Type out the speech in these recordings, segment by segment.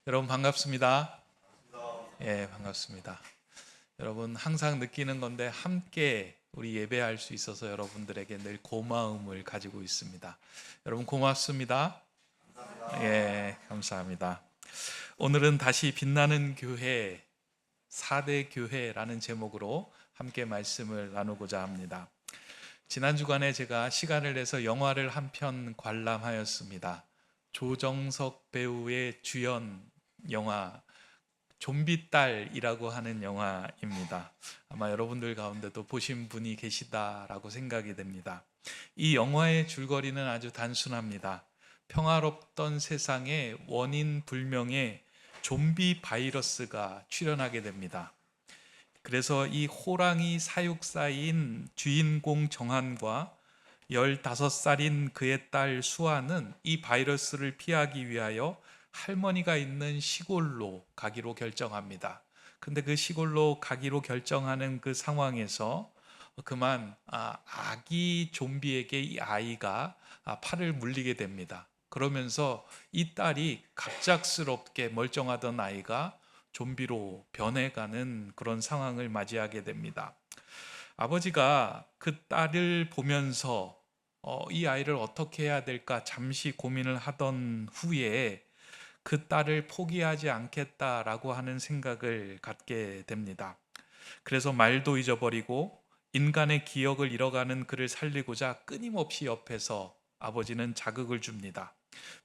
여러분 반갑습니다. 예, 반갑습니다. 여러분 항상 느끼는 건데 함께 우리 예배할 수 있어서 여러분들에게 늘 고마움을 가지고 있습니다. 여러분 고맙습니다. 예, 감사합니다. 오늘은 다시 빛나는 교회 4대 교회라는 제목으로 함께 말씀을 나누고자 합니다. 지난 주간에 제가 시간을 내서 영화를 한 편 관람하였습니다. 조정석 배우의 주연 영화 좀비 딸이라고 하는 영화입니다. 아마 여러분들 가운데도 보신 분이 계시다라고 생각이 됩니다. 이 영화의 줄거리는 아주 단순합니다. 평화롭던 세상에 원인 불명의 좀비 바이러스가 출현하게 됩니다. 그래서 이 호랑이 사육사인 주인공 정한과 15살인 그의 딸 수아는 이 바이러스를 피하기 위하여 할머니가 있는 시골로 가기로 결정합니다. 근데 그 시골로 가기로 결정하는 그 상황에서 그만 아기 좀비에게 이 아이가 팔을 물리게 됩니다. 그러면서 이 딸이 갑작스럽게 멀쩡하던 아이가 좀비로 변해가는 그런 상황을 맞이하게 됩니다. 아버지가 그 딸을 보면서 이 아이를 어떻게 해야 될까 잠시 고민을 하던 후에 그 딸을 포기하지 않겠다라고 하는 생각을 갖게 됩니다. 그래서 말도 잊어버리고 인간의 기억을 잃어가는 그를 살리고자 끊임없이 옆에서 아버지는 자극을 줍니다.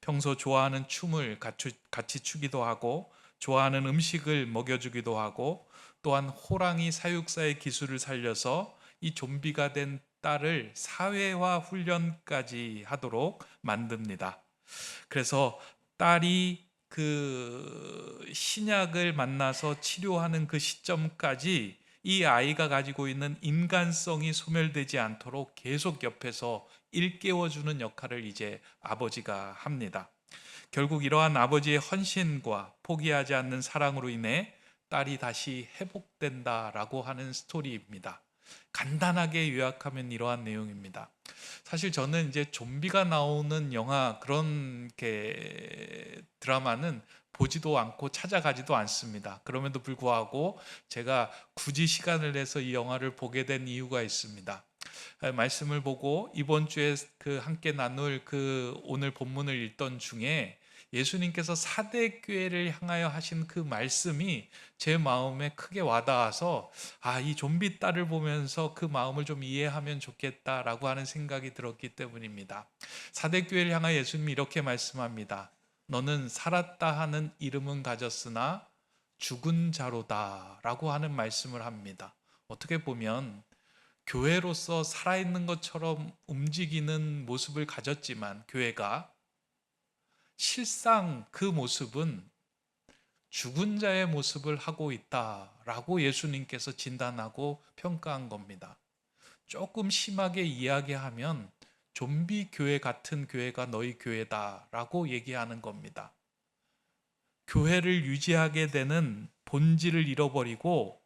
평소 좋아하는 춤을 같이 추기도 하고 좋아하는 음식을 먹여주기도 하고 또한 호랑이 사육사의 기술을 살려서 이 좀비가 된 딸을 사회화 훈련까지 하도록 만듭니다. 그래서 딸이 그 신약을 만나서 치료하는 그 시점까지 이 아이가 가지고 있는 인간성이 소멸되지 않도록 계속 옆에서 일깨워주는 역할을 이제 아버지가 합니다. 결국 이러한 아버지의 헌신과 포기하지 않는 사랑으로 인해 딸이 다시 회복된다라고 하는 스토리입니다. 간단하게 요약하면 이러한 내용입니다. 사실 저는 이제 좀비가 나오는 영화 그런 게 드라마는 보지도 않고 찾아가지도 않습니다. 그럼에도 불구하고 제가 굳이 시간을 내서 이 영화를 보게 된 이유가 있습니다. 말씀을 보고 이번 주에 그 함께 나눌 그 오늘 본문을 읽던 중에 예수님께서 사대 교회를 향하여 하신 그 말씀이 제 마음에 크게 와닿아서 이 좀비 딸을 보면서 그 마음을 좀 이해하면 좋겠다라고 하는 생각이 들었기 때문입니다. 사대 교회를 향하여 예수님이 이렇게 말씀합니다. 너는 살았다 하는 이름은 가졌으나 죽은 자로다 라고 하는 말씀을 합니다. 어떻게 보면 교회로서 살아있는 것처럼 움직이는 모습을 가졌지만 교회가 실상 그 모습은 죽은 자의 모습을 하고 있다라고 예수님께서 진단하고 평가한 겁니다. 조금 심하게 이야기하면 좀비 교회 같은 교회가 너희 교회다라고 얘기하는 겁니다. 교회를 유지하게 되는 본질을 잃어버리고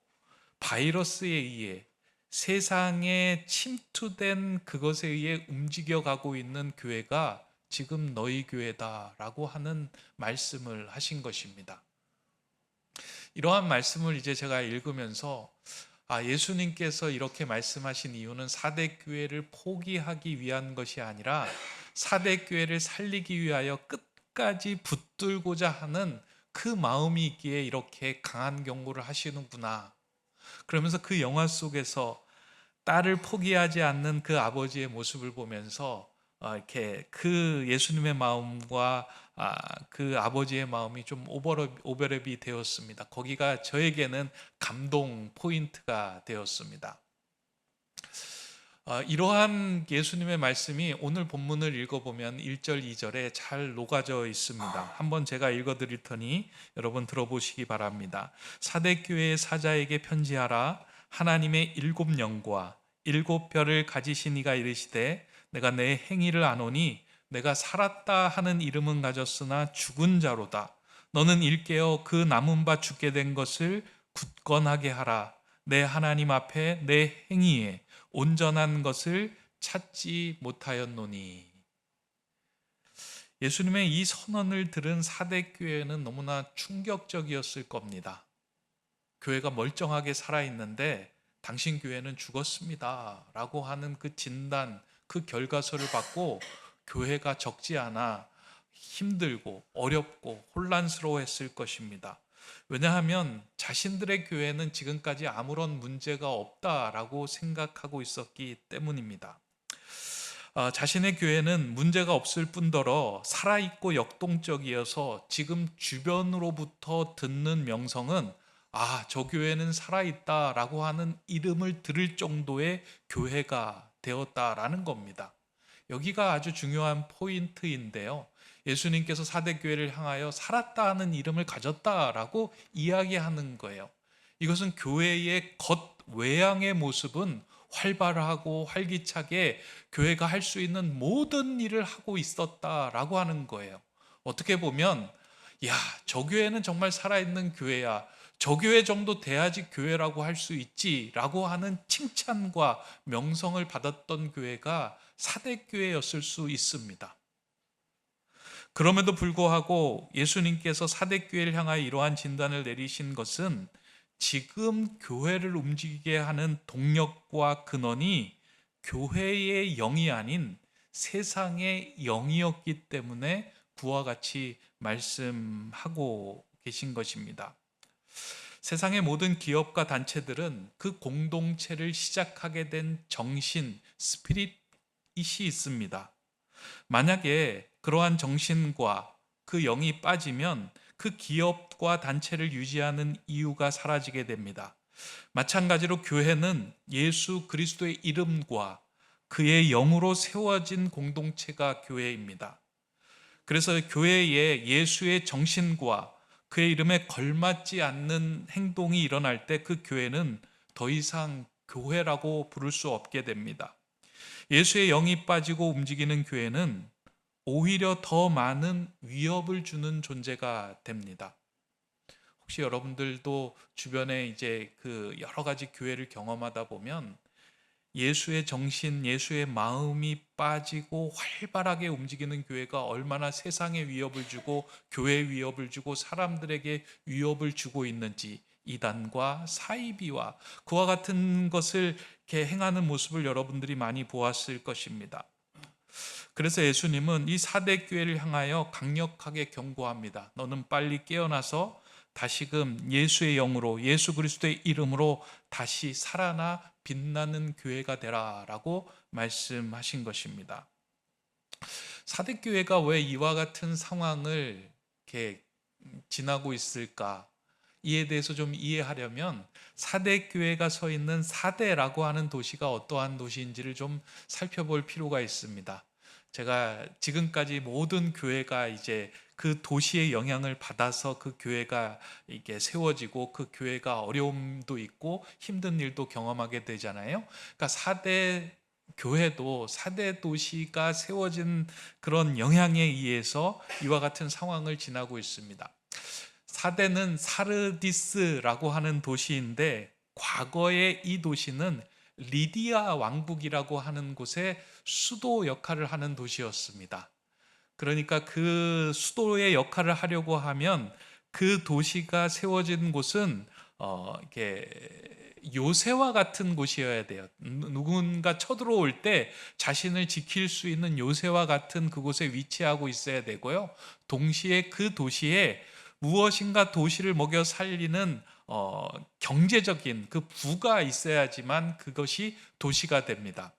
바이러스에 의해 세상에 침투된 그것에 의해 움직여가고 있는 교회가 지금 너희 교회다라고 하는 말씀을 하신 것입니다. 이러한 말씀을 이제 제가 읽으면서 예수님께서 이렇게 말씀하신 이유는 사대 교회를 포기하기 위한 것이 아니라 사대 교회를 살리기 위하여 끝까지 붙들고자 하는 그 마음이 있기에 이렇게 강한 경고를 하시는구나. 그러면서 그 영화 속에서 딸을 포기하지 않는 그 아버지의 모습을 보면서 이렇게 그 예수님의 마음과 그 아버지의 마음이 좀 오버랩이 되었습니다. 거기가 저에게는 감동 포인트가 되었습니다. 이러한 예수님의 말씀이 오늘 본문을 읽어보면 1절, 2절에 잘 녹아져 있습니다. 한번 제가 읽어드릴 테니 여러분 들어보시기 바랍니다. 사대교회의 사자에게 편지하라. 하나님의 7영과 7별을 가지신 이가 이르시되 내가 내 행위를 아노니 내가 살았다 하는 이름은 가졌으나 죽은 자로다. 너는 일깨어 그 남은 바 죽게 된 것을 굳건하게 하라. 내 하나님 앞에 내 행위에 온전한 것을 찾지 못하였노니. 예수님의 이 선언을 들은 사대 교회는 너무나 충격적이었을 겁니다. 교회가 멀쩡하게 살아있는데 당신 교회는 죽었습니다 라고 하는 그 진단, 그 결과서를 받고 교회가 적지 않아 힘들고 어렵고 혼란스러워했을 것입니다. 왜냐하면 자신들의 교회는 지금까지 아무런 문제가 없다라고 생각하고 있었기 때문입니다. 자신의 교회는 문제가 없을 뿐더러 살아있고 역동적이어서 지금 주변으로부터 듣는 명성은 저 교회는 살아있다라고 하는 이름을 들을 정도의 교회가 되었다라는 겁니다. 여기가 아주 중요한 포인트인데요. 예수님께서 사대교회를 향하여 살았다는 이름을 가졌다라고 이야기하는 거예요. 이것은 교회의 겉 외양의 모습은 활발하고 활기차게 교회가 할 수 있는 모든 일을 하고 있었다라고 하는 거예요. 어떻게 보면 저 교회는 정말 살아있는 교회야, 저 교회 정도 돼야지 교회라고 할 수 있지라고 하는 칭찬과 명성을 받았던 교회가 사대교회였을 수 있습니다. 그럼에도 불구하고 예수님께서 사대교회를 향하여 이러한 진단을 내리신 것은 지금 교회를 움직이게 하는 동력과 근원이 교회의 영이 아닌 세상의 영이었기 때문에 그와 같이 말씀하고 계신 것입니다. 세상의 모든 기업과 단체들은 그 공동체를 시작하게 된 정신, 스피릿이 있습니다. 만약에 그러한 정신과 그 영이 빠지면 그 기업과 단체를 유지하는 이유가 사라지게 됩니다. 마찬가지로 교회는 예수 그리스도의 이름과 그의 영으로 세워진 공동체가 교회입니다. 그래서 교회에 예수의 정신과 그의 이름에 걸맞지 않는 행동이 일어날 때 그 교회는 더 이상 교회라고 부를 수 없게 됩니다. 예수의 영이 빠지고 움직이는 교회는 오히려 더 많은 위협을 주는 존재가 됩니다. 혹시 여러분들도 주변에 이제 그 여러 가지 교회를 경험하다 보면 예수의 정신, 예수의 마음이 빠지고 활발하게 움직이는 교회가 얼마나 세상에 위협을 주고 교회에 위협을 주고 사람들에게 위협을 주고 있는지, 이단과 사이비와 그와 같은 것을 이렇게 행하는 모습을 여러분들이 많이 보았을 것입니다. 그래서 예수님은 이 사대 교회를 향하여 강력하게 경고합니다. 너는 빨리 깨어나서 다시금 예수의 영으로, 예수 그리스도의 이름으로 다시 살아나 빛나는 교회가 되라라고 말씀하신 것입니다. 사대 교회가 왜 이와 같은 상황을 이렇게 지나고 있을까? 이에 대해서 좀 이해하려면 사대 교회가 서 있는 사대라고 하는 도시가 어떠한 도시인지를 좀 살펴볼 필요가 있습니다. 제가 지금까지 모든 교회가 이제 그 도시의 영향을 받아서 그 교회가 이게 세워지고 그 교회가 어려움도 있고 힘든 일도 경험하게 되잖아요. 그러니까 사대 교회도 사대 도시가 세워진 그런 영향에 의해서 이와 같은 상황을 지나고 있습니다. 사대는 사르디스라고 하는 도시인데 과거에 이 도시는 리디아 왕국이라고 하는 곳의 수도 역할을 하는 도시였습니다. 그러니까 그 수도의 역할을 하려고 하면 그 도시가 세워진 곳은 이렇게 요새와 같은 곳이어야 돼요. 누군가 쳐들어올 때 자신을 지킬 수 있는 요새와 같은 그곳에 위치하고 있어야 되고요. 동시에 그 도시에 무엇인가 도시를 먹여 살리는 경제적인 그 부가 있어야지만 그것이 도시가 됩니다.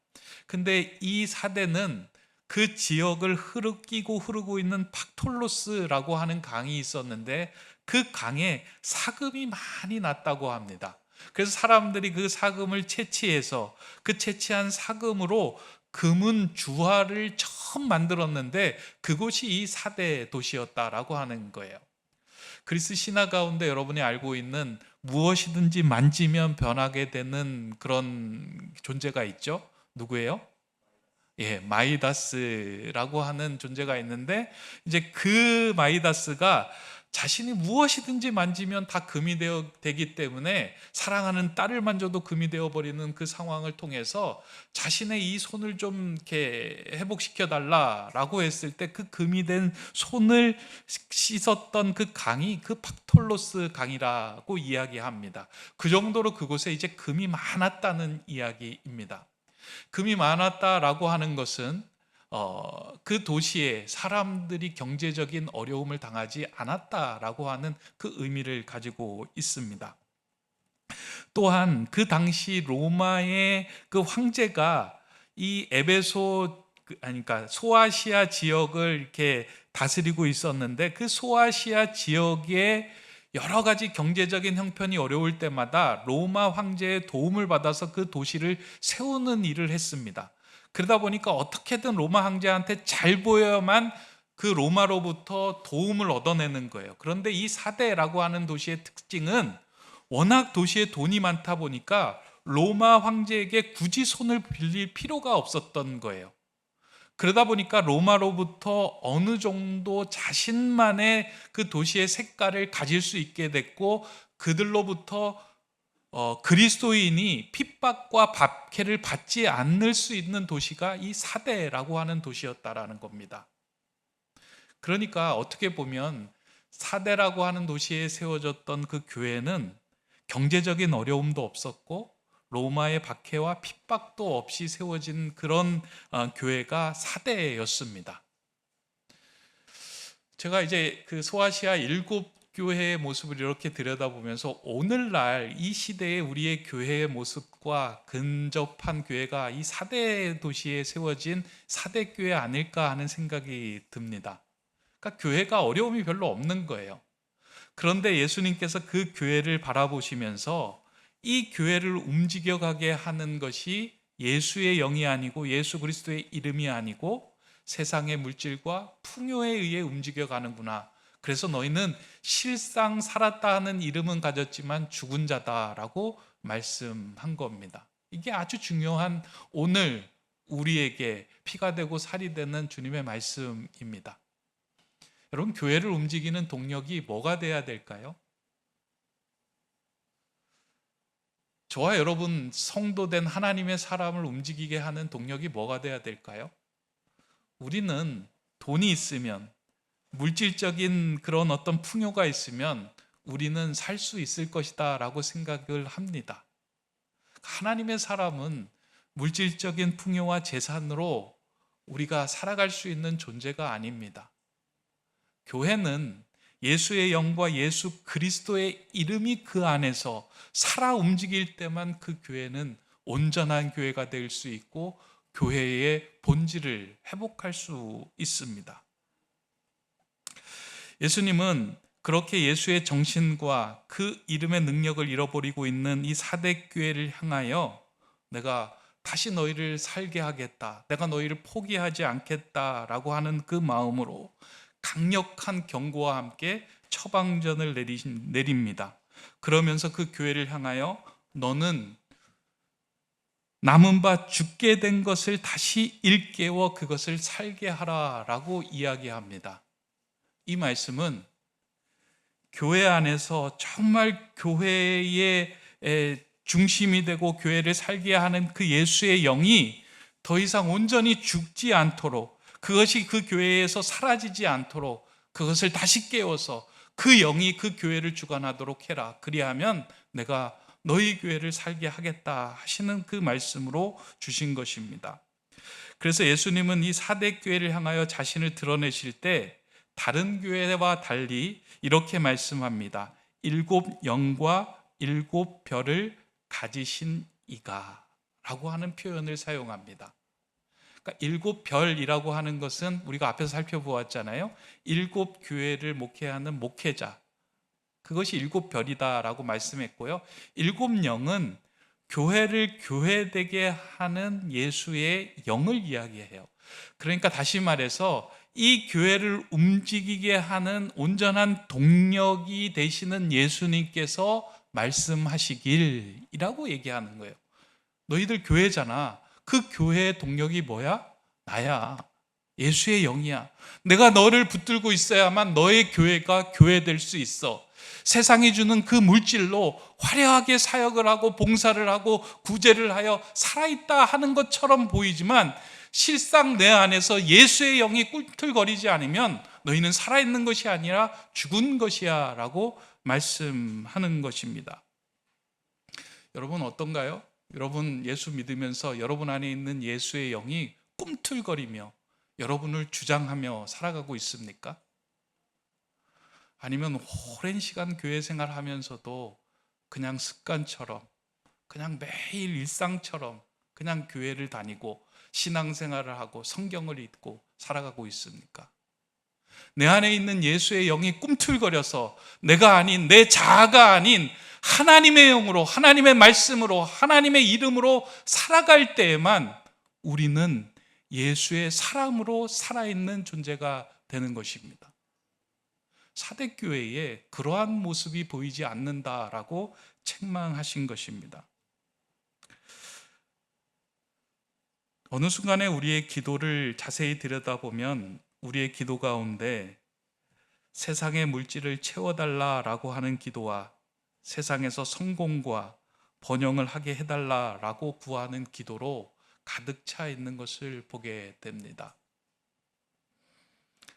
근데 이 사대는 그 지역을 흐르고 있는 팍톨로스라고 하는 강이 있었는데 그 강에 사금이 많이 났다고 합니다. 그래서 사람들이 그 사금을 채취해서 그 채취한 사금으로 금은 주화를 처음 만들었는데 그곳이 이 사대 도시였다라고 하는 거예요. 그리스 신화 가운데 여러분이 알고 있는 무엇이든지 만지면 변하게 되는 그런 존재가 있죠. 누구예요? 마이다스라고 하는 존재가 있는데 이제 그 마이다스가 자신이 무엇이든지 만지면 다 금이 되기 때문에 사랑하는 딸을 만져도 금이 되어버리는 그 상황을 통해서 자신의 이 손을 좀 이렇게 회복시켜 달라라고 했을 때 그 금이 된 손을 씻었던 그 강이 그 팍톨로스 강이라고 이야기합니다. 그 정도로 그곳에 이제 금이 많았다는 이야기입니다. 금이 많았다라고 하는 것은 그 도시에 사람들이 경제적인 어려움을 당하지 않았다라고 하는 그 의미를 가지고 있습니다. 또한 그 당시 로마의 그 황제가 이 에베소 그러니까 소아시아 지역을 이렇게 다스리고 있었는데 그 소아시아 지역에 여러 가지 경제적인 형편이 어려울 때마다 로마 황제의 도움을 받아서 그 도시를 세우는 일을 했습니다. 그러다 보니까 어떻게든 로마 황제한테 잘 보여야만 그 로마로부터 도움을 얻어내는 거예요. 그런데 이 사대라고 하는 도시의 특징은 워낙 도시에 돈이 많다 보니까 로마 황제에게 굳이 손을 빌릴 필요가 없었던 거예요. 그러다 보니까 로마로부터 어느 정도 자신만의 그 도시의 색깔을 가질 수 있게 됐고, 그들로부터 그리스도인이 핍박과 박해를 받지 않을 수 있는 도시가 이 사대라고 하는 도시였다라는 겁니다. 그러니까 어떻게 보면 사대라고 하는 도시에 세워졌던 그 교회는 경제적인 어려움도 없었고 로마의 박해와 핍박도 없이 세워진 그런 교회가 사대였습니다. 제가 이제 그 소아시아 7교회의 모습을 이렇게 들여다보면서 오늘날 이 시대의 우리의 교회의 모습과 근접한 교회가 이 사대 도시에 세워진 사대 교회 아닐까 하는 생각이 듭니다. 그러니까 교회가 어려움이 별로 없는 거예요. 그런데 예수님께서 그 교회를 바라보시면서 이 교회를 움직여가게 하는 것이 예수의 영이 아니고 예수 그리스도의 이름이 아니고 세상의 물질과 풍요에 의해 움직여가는구나. 그래서 너희는 실상 살았다 하는 이름은 가졌지만 죽은 자다라고 말씀한 겁니다. 이게 아주 중요한 오늘 우리에게 피가 되고 살이 되는 주님의 말씀입니다. 여러분, 교회를 움직이는 동력이 뭐가 돼야 될까요? 저와 여러분 성도된 하나님의 사람을 움직이게 하는 동력이 뭐가 돼야 될까요? 우리는 돈이 있으면, 물질적인 그런 어떤 풍요가 있으면 우리는 살 수 있을 것이다 라고 생각을 합니다. 하나님의 사람은 물질적인 풍요와 재산으로 우리가 살아갈 수 있는 존재가 아닙니다. 교회는 예수의 영과 예수 그리스도의 이름이 그 안에서 살아 움직일 때만 그 교회는 온전한 교회가 될 수 있고 교회의 본질을 회복할 수 있습니다. 예수님은 그렇게 예수의 정신과 그 이름의 능력을 잃어버리고 있는 이 사대교회를 향하여 내가 다시 너희를 살게 하겠다, 내가 너희를 포기하지 않겠다라고 하는 그 마음으로 강력한 경고와 함께 처방전을 내립니다. 그러면서 그 교회를 향하여 너는 남은 바 죽게 된 것을 다시 일깨워 그것을 살게 하라라고 이야기합니다. 이 말씀은 교회 안에서 정말 교회의 중심이 되고 교회를 살게 하는 그 예수의 영이 더 이상 온전히 죽지 않도록, 그것이 그 교회에서 사라지지 않도록 그것을 다시 깨워서 그 영이 그 교회를 주관하도록 해라. 그리하면 내가 너희 교회를 살게 하겠다 하시는 그 말씀으로 주신 것입니다. 그래서 예수님은 이 사대 교회를 향하여 자신을 드러내실 때 다른 교회와 달리 이렇게 말씀합니다. 7 영과 7 별을 가지신 이가 라고 하는 표현을 사용합니다. 그러니까 7 별이라고 하는 것은 우리가 앞에서 살펴보았잖아요. 7 교회를 목회하는 목회자, 그것이 7 별이다라고 말씀했고요. 7 영은 교회를 교회되게 하는 예수의 영을 이야기해요. 그러니까 다시 말해서 이 교회를 움직이게 하는 온전한 동력이 되시는 예수님께서 말씀하시길이라고 얘기하는 거예요. 너희들 교회잖아. 그 교회의 동력이 뭐야? 나야. 예수의 영이야. 내가 너를 붙들고 있어야만 너의 교회가 교회될 수 있어. 세상이 주는 그 물질로 화려하게 사역을 하고 봉사를 하고 구제를 하여 살아있다 하는 것처럼 보이지만 실상 내 안에서 예수의 영이 꿈틀거리지 않으면 너희는 살아있는 것이 아니라 죽은 것이야 라고 말씀하는 것입니다. 여러분 어떤가요? 여러분 예수 믿으면서 여러분 안에 있는 예수의 영이 꿈틀거리며 여러분을 주장하며 살아가고 있습니까? 아니면 오랜 시간 교회 생활하면서도 그냥 습관처럼, 그냥 매일 일상처럼 그냥 교회를 다니고 신앙생활을 하고 성경을 읽고 살아가고 있습니까? 내 안에 있는 예수의 영이 꿈틀거려서 내가 아닌, 내 자아가 아닌 하나님의 영으로, 하나님의 말씀으로, 하나님의 이름으로 살아갈 때에만 우리는 예수의 사람으로 살아있는 존재가 되는 것입니다. 사대교회에 그러한 모습이 보이지 않는다라고 책망하신 것입니다. 어느 순간에 우리의 기도를 자세히 들여다보면 우리의 기도 가운데 세상의 물질을 채워달라라고 하는 기도와 세상에서 성공과 번영을 하게 해달라라고 구하는 기도로 가득 차 있는 것을 보게 됩니다.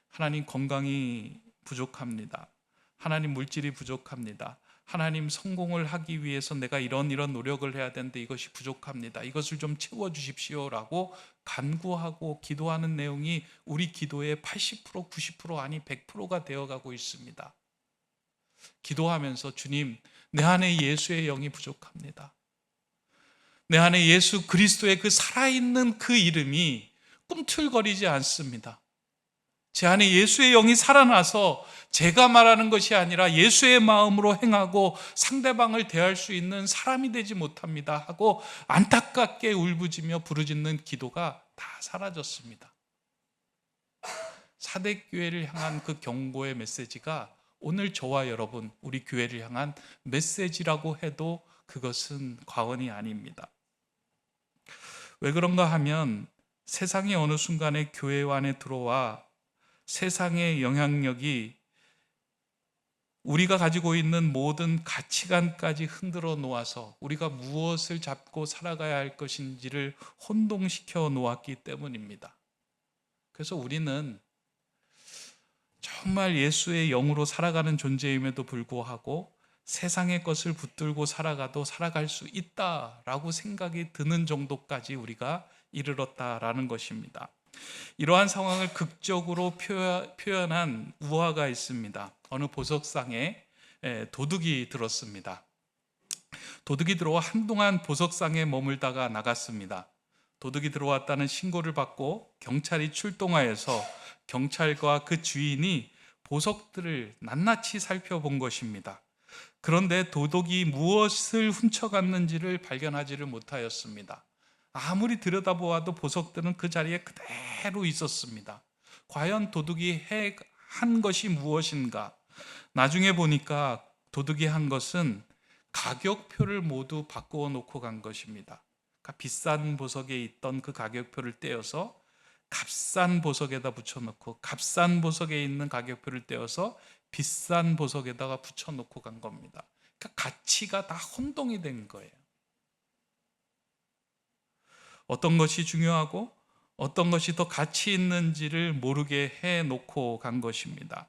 하나님 건강이 부족합니다. 하나님 물질이 부족합니다. 하나님 성공을 하기 위해서 내가 이런 노력을 해야 되는데 이것이 부족합니다. 이것을 좀 채워주십시오라고 간구하고 기도하는 내용이 우리 기도의 80%, 90% 아니 100%가 되어가고 있습니다. 기도하면서 주님, 내 안에 예수의 영이 부족합니다. 내 안에 예수 그리스도의 그 살아있는 그 이름이 꿈틀거리지 않습니다. 제 안에 예수의 영이 살아나서 제가 말하는 것이 아니라 예수의 마음으로 행하고 상대방을 대할 수 있는 사람이 되지 못합니다 하고 안타깝게 울부짖며 부르짖는 기도가 다 사라졌습니다. 사대교회를 향한 그 경고의 메시지가 오늘 저와 여러분, 우리 교회를 향한 메시지라고 해도 그것은 과언이 아닙니다. 왜 그런가 하면 세상이 어느 순간에 교회 안에 들어와 세상의 영향력이 우리가 가지고 있는 모든 가치관까지 흔들어 놓아서 우리가 무엇을 잡고 살아가야 할 것인지를 혼동시켜 놓았기 때문입니다. 그래서 우리는 정말 예수의 영으로 살아가는 존재임에도 불구하고 세상의 것을 붙들고 살아가도 살아갈 수 있다라고 생각이 드는 정도까지 우리가 이르렀다라는 것입니다. 이러한 상황을 극적으로 표현한 우화가 있습니다. 어느 보석상에 도둑이 들었습니다. 도둑이 들어와 한동안 보석상에 머물다가 나갔습니다. 도둑이 들어왔다는 신고를 받고 경찰이 출동하여서 경찰과 그 주인이 보석들을 낱낱이 살펴본 것입니다. 그런데 도둑이 무엇을 훔쳐갔는지를 발견하지를 못하였습니다. 아무리 들여다보아도 보석들은 그 자리에 그대로 있었습니다. 과연 도둑이 한 것이 무엇인가? 나중에 보니까 도둑이 한 것은 가격표를 모두 바꾸어 놓고 간 것입니다. 그러니까 비싼 보석에 있던 그 가격표를 떼어서 값싼 보석에다 붙여놓고 값싼 보석에 있는 가격표를 떼어서 비싼 보석에다가 붙여놓고 간 겁니다. 그러니까 가치가 다 혼동이 된 거예요. 어떤 것이 중요하고 어떤 것이 더 가치 있는지를 모르게 해놓고 간 것입니다.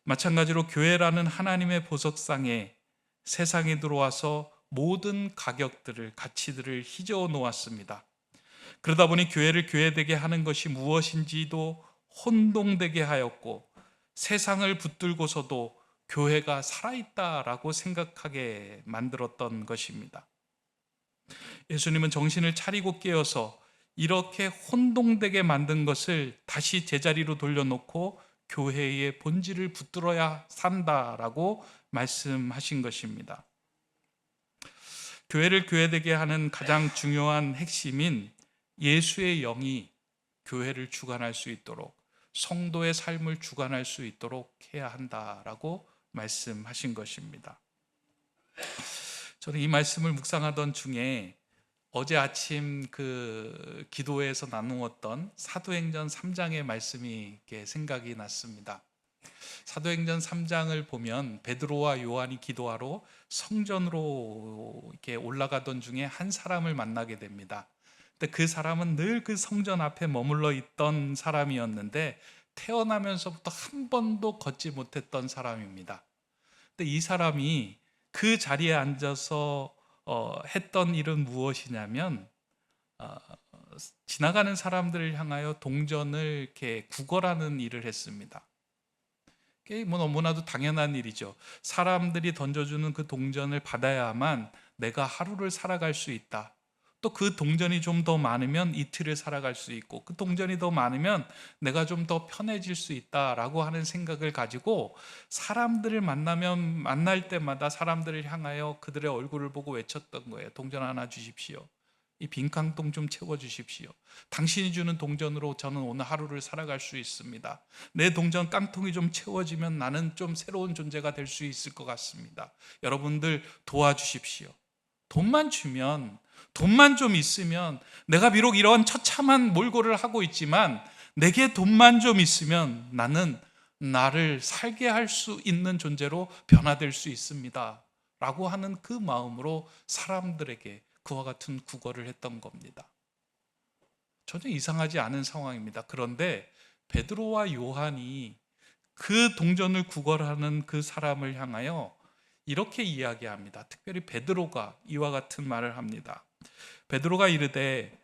마찬가지로 교회라는 하나님의 보석상에 세상에 들어와서 모든 가격들을, 가치들을 휘저어 놓았습니다. 그러다 보니 교회를 교회되게 하는 것이 무엇인지도 혼동되게 하였고 세상을 붙들고서도 교회가 살아있다라고 생각하게 만들었던 것입니다. 예수님은 정신을 차리고 깨어서 이렇게 혼동되게 만든 것을 다시 제자리로 돌려놓고 교회의 본질을 붙들어야 산다라고 말씀하신 것입니다. 교회를 교회되게 하는 가장 중요한 핵심인 예수의 영이 교회를 주관할 수 있도록, 성도의 삶을 주관할 수 있도록 해야 한다라고 말씀하신 것입니다. 저는 이 말씀을 묵상하던 중에 어제 아침 그 기도회에서 나누었던 사도행전 3장의 말씀이 이렇게 생각이 났습니다. 사도행전 3장을 보면 베드로와 요한이 기도하러 성전으로 이렇게 올라가던 중에 한 사람을 만나게 됩니다. 근데 그 사람은 늘 그 성전 앞에 머물러 있던 사람이었는데 태어나면서부터 한 번도 걷지 못했던 사람입니다. 근데 이 사람이 그 자리에 앉아서 했던 일은 무엇이냐면 지나가는 사람들을 향하여 동전을 이렇게 구걸하는 일을 했습니다. 그게 뭐 너무나도 당연한 일이죠. 사람들이 던져주는 그 동전을 받아야만 내가 하루를 살아갈 수 있다. 또 그 동전이 좀 더 많으면 이틀을 살아갈 수 있고, 그 동전이 더 많으면 내가 좀 더 편해질 수 있다라고 하는 생각을 가지고 사람들을 만날 때마다 사람들을 향하여 그들의 얼굴을 보고 외쳤던 거예요. 동전 하나 주십시오. 이 빈깡통 좀 채워주십시오. 당신이 주는 동전으로 저는 오늘 하루를 살아갈 수 있습니다. 내 동전 깡통이 좀 채워지면 나는 좀 새로운 존재가 될 수 있을 것 같습니다. 여러분들 도와주십시오. 돈만 주면, 돈만 좀 있으면, 내가 비록 이러한 처참한 몰골을 하고 있지만 내게 돈만 좀 있으면 나는 나를 살게 할 수 있는 존재로 변화될 수 있습니다 라고 하는 그 마음으로 사람들에게 그와 같은 구걸을 했던 겁니다. 전혀 이상하지 않은 상황입니다. 그런데 베드로와 요한이 그 동전을 구걸하는 그 사람을 향하여 이렇게 이야기합니다. 특별히 베드로가 이와 같은 말을 합니다. 베드로가 이르되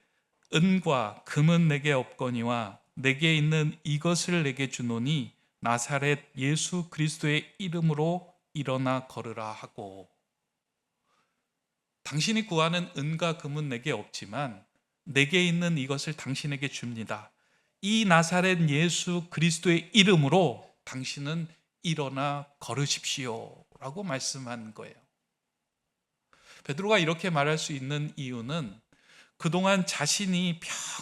은과 금은 내게 없거니와 내게 있는 이것을 내게 주노니 나사렛 예수 그리스도의 이름으로 일어나 걸으라 하고, 당신이 구하는 은과 금은 내게 없지만 내게 있는 이것을 당신에게 줍니다. 이 나사렛 예수 그리스도의 이름으로 당신은 일어나 걸으십시오 라고 말씀한 거예요. 베드로가 이렇게 말할 수 있는 이유는 그동안 자신이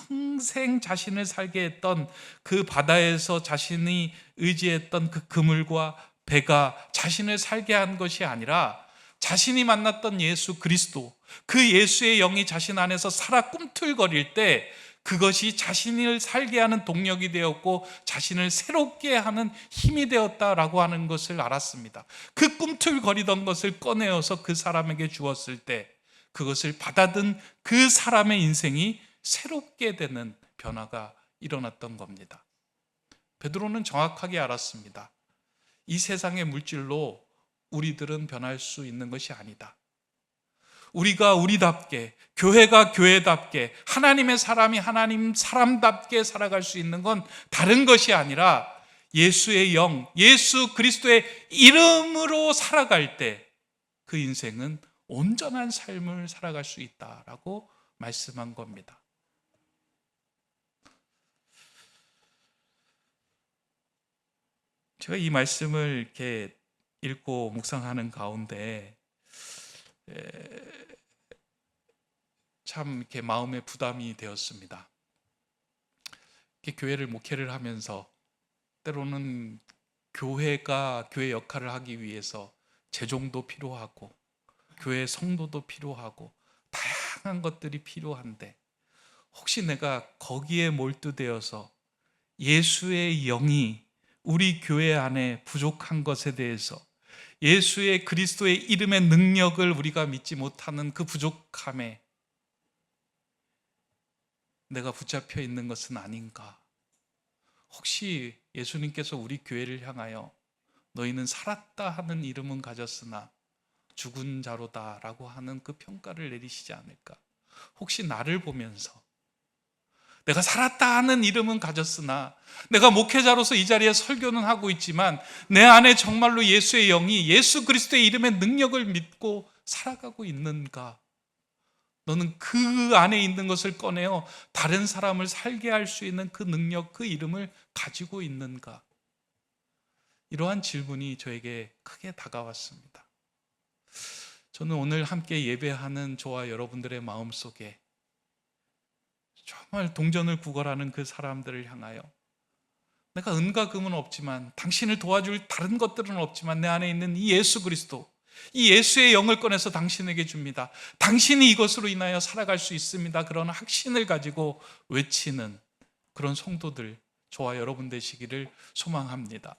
평생 자신을 살게 했던 그 바다에서 자신이 의지했던 그 그물과 배가 자신을 살게 한 것이 아니라 자신이 만났던 예수 그리스도, 그 예수의 영이 자신 안에서 살아 꿈틀거릴 때 그것이 자신을 살게 하는 동력이 되었고 자신을 새롭게 하는 힘이 되었다라고 하는 것을 알았습니다. 그 꿈틀거리던 것을 꺼내어서 그 사람에게 주었을 때 그것을 받아든 그 사람의 인생이 새롭게 되는 변화가 일어났던 겁니다. 베드로는 정확하게 알았습니다. 이 세상의 물질로 우리들은 변할 수 있는 것이 아니다. 우리가 우리답게, 교회가 교회답게, 하나님의 사람이 하나님 사람답게 살아갈 수 있는 건 다른 것이 아니라 예수의 영, 예수 그리스도의 이름으로 살아갈 때 그 인생은 온전한 삶을 살아갈 수 있다라고 말씀한 겁니다. 제가 이 말씀을 이렇게 읽고 묵상하는 가운데 참 이렇게 마음에 부담이 되었습니다. 이렇게 교회를 목회를 하면서 때로는 교회가 교회 역할을 하기 위해서 재종도 필요하고 교회 성도도 필요하고 다양한 것들이 필요한데 혹시 내가 거기에 몰두되어서 예수의 영이 우리 교회 안에 부족한 것에 대해서, 예수의 그리스도의 이름의 능력을 우리가 믿지 못하는 그 부족함에 내가 붙잡혀 있는 것은 아닌가? 혹시 예수님께서 우리 교회를 향하여 너희는 살았다 하는 이름은 가졌으나 죽은 자로다 라고 하는 그 평가를 내리시지 않을까? 혹시 나를 보면서 내가 살았다 하는 이름은 가졌으나 내가 목회자로서 이 자리에 설교는 하고 있지만 내 안에 정말로 예수의 영이 예수 그리스도의 이름의 능력을 믿고 살아가고 있는가? 너는 그 안에 있는 것을 꺼내어 다른 사람을 살게 할 수 있는 그 능력, 그 이름을 가지고 있는가? 이러한 질문이 저에게 크게 다가왔습니다. 저는 오늘 함께 예배하는 저와 여러분들의 마음속에 정말 동전을 구걸하는 그 사람들을 향하여 내가 은과 금은 없지만, 당신을 도와줄 다른 것들은 없지만 내 안에 있는 이 예수 그리스도, 이 예수의 영을 꺼내서 당신에게 줍니다. 당신이 이것으로 인하여 살아갈 수 있습니다. 그런 확신을 가지고 외치는 그런 성도들, 저와 여러분 되시기를 소망합니다.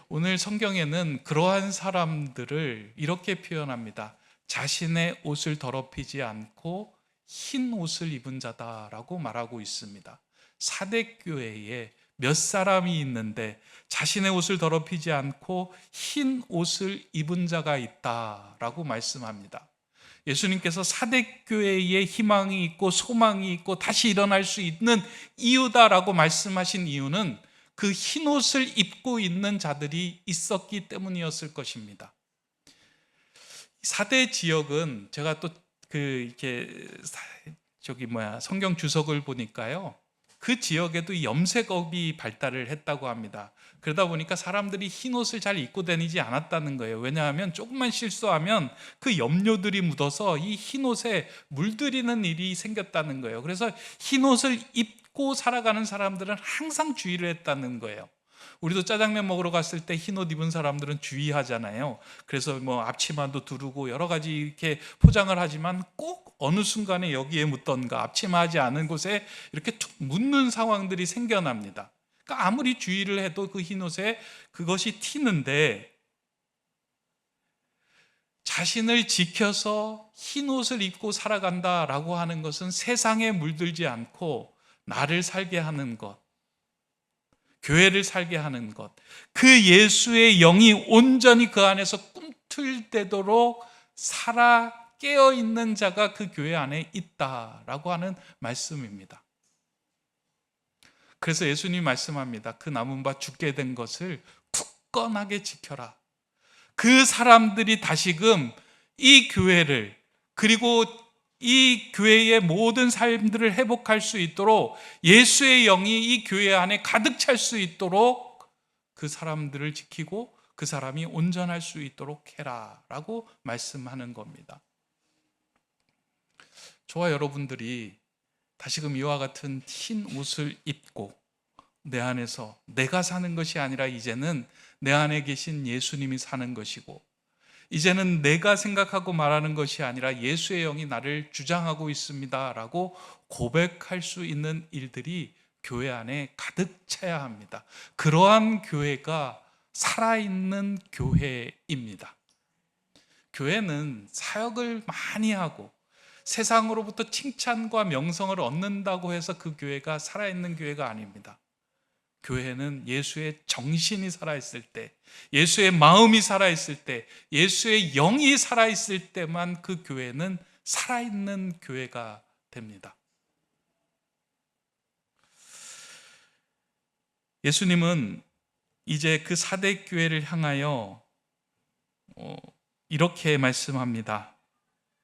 오늘 성경에는 그러한 사람들을 이렇게 표현합니다. 자신의 옷을 더럽히지 않고 흰 옷을 입은 자다라고 말하고 있습니다. 사대교회에 몇 사람이 있는데 자신의 옷을 더럽히지 않고 흰 옷을 입은 자가 있다라고 말씀합니다. 예수님께서 사대교회에 희망이 있고 소망이 있고 다시 일어날 수 있는 이유다라고 말씀하신 이유는 그 흰 옷을 입고 있는 자들이 있었기 때문이었을 것입니다. 사대 지역은 제가 또 성경 주석을 보니까요, 그 지역에도 이 염색업이 발달을 했다고 합니다. 그러다 보니까 사람들이 흰 옷을 잘 입고 다니지 않았다는 거예요. 왜냐하면 조금만 실수하면 그 염료들이 묻어서 이 흰 옷에 물들이는 일이 생겼다는 거예요. 그래서 흰 옷을 입고 살아가는 사람들은 항상 주의를 했다는 거예요. 우리도 짜장면 먹으러 갔을 때 흰 옷 입은 사람들은 주의하잖아요. 그래서 뭐 앞치마도 두르고 여러 가지 이렇게 포장을 하지만 꼭 어느 순간에 여기에 묻던가 앞치마하지 않은 곳에 이렇게 툭 묻는 상황들이 생겨납니다. 그러니까 아무리 주의를 해도 그 흰 옷에 그것이 튀는데, 자신을 지켜서 흰 옷을 입고 살아간다라고 하는 것은 세상에 물들지 않고 나를 살게 하는 것, 교회를 살게 하는 것, 그 예수의 영이 온전히 그 안에서 꿈틀대도록 살아 깨어있는 자가 그 교회 안에 있다라고 하는 말씀입니다. 그래서 예수님이 말씀합니다. 그 남은 바 죽게 된 것을 굳건하게 지켜라. 그 사람들이 다시금 이 교회를, 그리고 이 교회의 모든 삶들을 회복할 수 있도록, 예수의 영이 이 교회 안에 가득 찰 수 있도록 그 사람들을 지키고 그 사람이 온전할 수 있도록 해라 라고 말씀하는 겁니다. 저와 여러분들이 다시금 이와 같은 흰 옷을 입고 내 안에서 내가 사는 것이 아니라 이제는 내 안에 계신 예수님이 사는 것이고, 이제는 내가 생각하고 말하는 것이 아니라 예수의 영이 나를 주장하고 있습니다 라고 고백할 수 있는 일들이 교회 안에 가득 차야 합니다. 그러한 교회가 살아있는 교회입니다. 교회는 사역을 많이 하고 세상으로부터 칭찬과 명성을 얻는다고 해서 그 교회가 살아있는 교회가 아닙니다. 교회는 예수의 정신이 살아있을 때, 예수의 마음이 살아있을 때, 예수의 영이 살아있을 때만 그 교회는 살아있는 교회가 됩니다. 예수님은 이제 그 사대 교회를 향하여 이렇게 말씀합니다.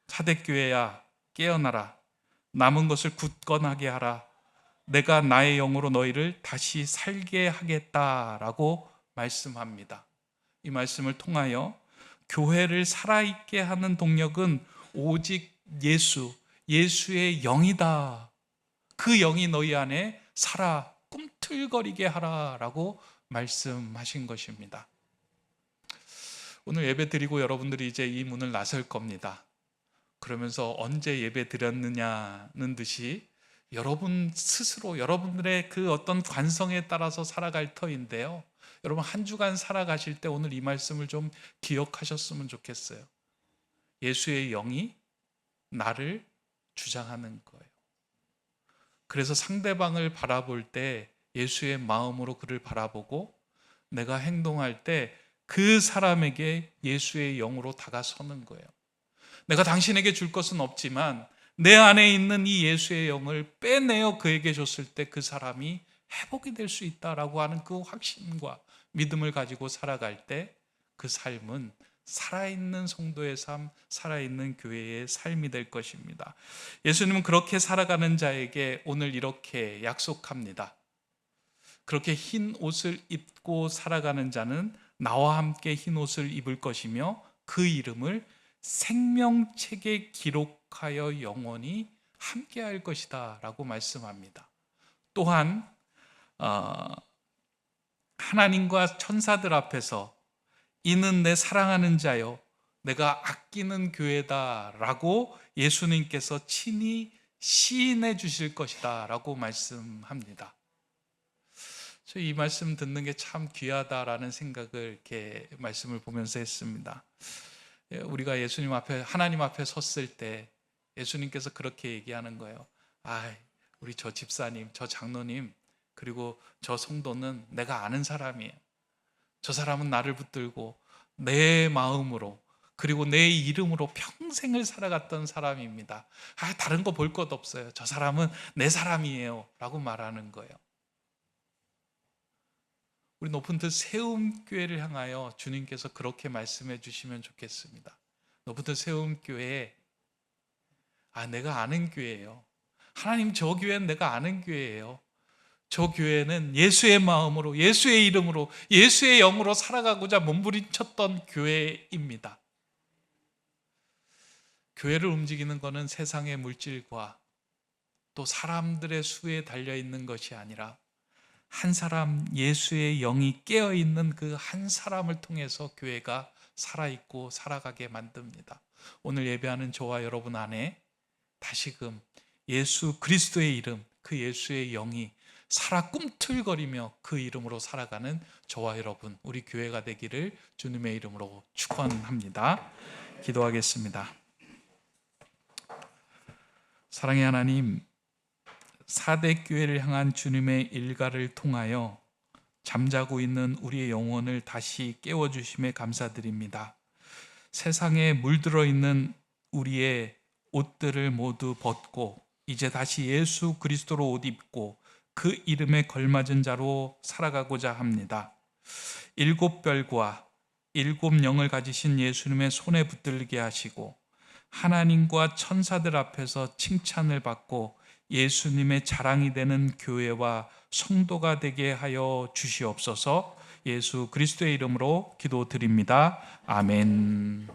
사대 교회야, 깨어나라. 남은 것을 굳건하게 하라. 내가 나의 영으로 너희를 다시 살게 하겠다라고 말씀합니다. 이 말씀을 통하여 교회를 살아있게 하는 동력은 오직 예수의 영이다. 그 영이 너희 안에 살아 꿈틀거리게 하라라고 말씀하신 것입니다. 오늘 예배 드리고 여러분들이 이제 이 문을 나설 겁니다. 그러면서 언제 예배 드렸느냐는 듯이 여러분 스스로 여러분들의 그 어떤 관성에 따라서 살아갈 터인데요, 여러분 한 주간 살아가실 때 오늘 이 말씀을 좀 기억하셨으면 좋겠어요. 예수의 영이 나를 주장하는 거예요. 그래서 상대방을 바라볼 때 예수의 마음으로 그를 바라보고, 내가 행동할 때 그 사람에게 예수의 영으로 다가서는 거예요. 내가 당신에게 줄 것은 없지만 내 안에 있는 이 예수의 영을 빼내어 그에게 줬을 때 그 사람이 회복이 될 수 있다라고 하는 그 확신과 믿음을 가지고 살아갈 때 그 삶은 살아있는 성도의 삶, 살아있는 교회의 삶이 될 것입니다. 예수님은 그렇게 살아가는 자에게 오늘 이렇게 약속합니다. 그렇게 흰 옷을 입고 살아가는 자는 나와 함께 흰 옷을 입을 것이며 그 이름을 생명책에 기록하여 영원히 함께할 것이다 라고 말씀합니다. 또한 하나님과 천사들 앞에서 이는 내 사랑하는 자요 내가 아끼는 교회다라고 예수님께서 친히 시인해 주실 것이다 라고 말씀합니다. 저 이 말씀 듣는 게 참 귀하다라는 생각을 이렇게 말씀을 보면서 했습니다. 우리가 예수님 앞에, 하나님 앞에 섰을 때 예수님께서 그렇게 얘기하는 거예요. 우리 저 집사님, 저 장로님, 그리고 저 성도는 내가 아는 사람이에요. 저 사람은 나를 붙들고 내 마음으로, 그리고 내 이름으로 평생을 살아갔던 사람입니다. 다른 거 볼 것 없어요. 저 사람은 내 사람이에요 라고 말하는 거예요. 우리 높은 뜻 세움교회를 향하여 주님께서 그렇게 말씀해 주시면 좋겠습니다. 높은 뜻 세움교회에 내가 아는 교회예요. 하나님, 저 교회는 내가 아는 교회예요. 저 교회는 예수의 마음으로, 예수의 이름으로, 예수의 영으로 살아가고자 몸부림쳤던 교회입니다. 교회를 움직이는 것은 세상의 물질과 또 사람들의 수에 달려있는 것이 아니라 한 사람, 예수의 영이 깨어있는 그 한 사람을 통해서 교회가 살아있고 살아가게 만듭니다. 오늘 예배하는 저와 여러분 안에 다시금 예수 그리스도의 이름, 그 예수의 영이 살아 꿈틀거리며 그 이름으로 살아가는 저와 여러분, 우리 교회가 되기를 주님의 이름으로 축원합니다. 기도하겠습니다. 사랑의 하나님, 4대 교회를 향한 주님의 일가를 통하여 잠자고 있는 우리의 영혼을 다시 깨워주심에 감사드립니다. 세상에 물들어 있는 우리의 옷들을 모두 벗고 이제 다시 예수 그리스도로 옷 입고 그 이름에 걸맞은 자로 살아가고자 합니다. 7별과 7영을 가지신 예수님의 손에 붙들게 하시고 하나님과 천사들 앞에서 칭찬을 받고 예수님의 자랑이 되는 교회와 성도가 되게 하여 주시옵소서. 예수 그리스도의 이름으로 기도드립니다. 아멘.